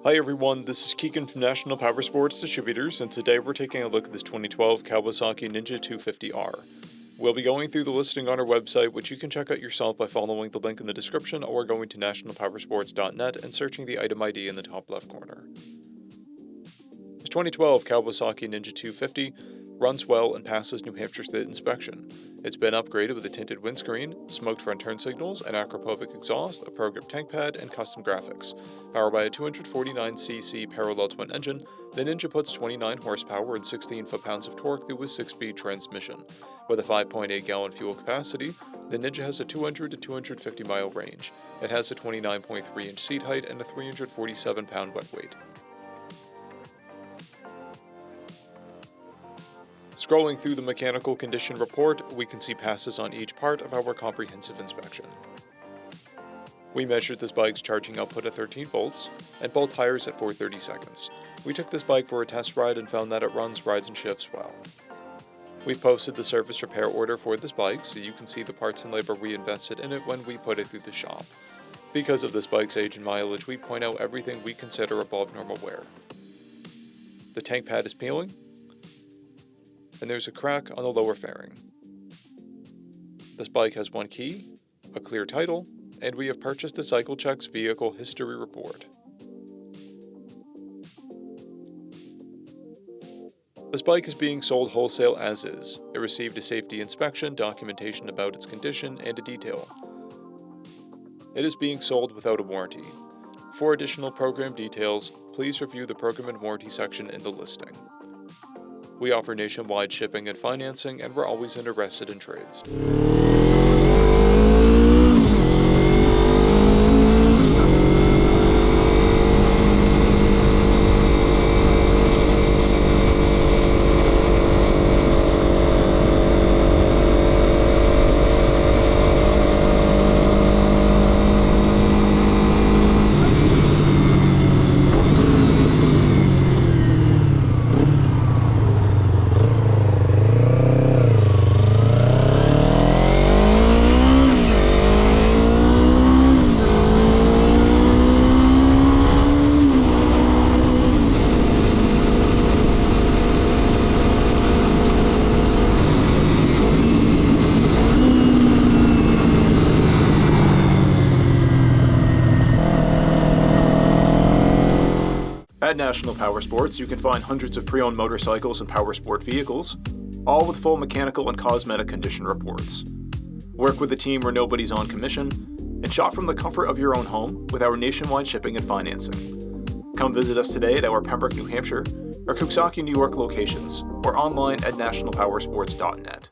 Hi everyone, this is Keegan from National Powersports Distributors, and today we're taking a look at this 2012 Kawasaki Ninja 250R. We'll be going through the listing on our website, which you can check out yourself by following the link in the description or going to nationalpowersports.net and searching the item ID in the top left corner. This 2012 Kawasaki Ninja 250 runs well and passes New Hampshire State inspection. It's been upgraded with a tinted windscreen, smoked front turn signals, an acropovic exhaust, a pro grip tank pad, and custom graphics. Powered by a 249cc parallel twin engine, the Ninja puts 29 horsepower and 16 foot-pounds of torque through a 6-speed transmission. With a 5.8-gallon fuel capacity, the Ninja has a 200 to 250 mile range. It has a 29.3-inch seat height and a 347-pound wet weight. Scrolling through the mechanical condition report, we can see passes on each part of our comprehensive inspection. We measured this bike's charging output at 13 volts, and both tires at 430 seconds. We took this bike for a test ride and found that it runs, rides, and shifts well. We've posted the service repair order for this bike so you can see the parts and labor we invested in it when we put it through the shop. Because of this bike's age and mileage, we point out everything we consider above normal wear. The tank pad is peeling, and there's a crack on the lower fairing. This bike has one key, a clear title, and we have purchased the Cycle Checks vehicle history report. This bike is being sold wholesale as is. It received a safety inspection, documentation about its condition, and a detail. It is being sold without a warranty. For additional program details, please review the program and warranty section in the listing. We offer nationwide shipping and financing, and we're always interested in trades. At National Powersports, you can find hundreds of pre-owned motorcycles and powersport vehicles, all with full mechanical and cosmetic condition reports. Work with a team where nobody's on commission, and shop from the comfort of your own home with our nationwide shipping and financing. Come visit us today at our Pembroke, New Hampshire, or KAWASAKI, New York locations, or online at nationalpowersports.net.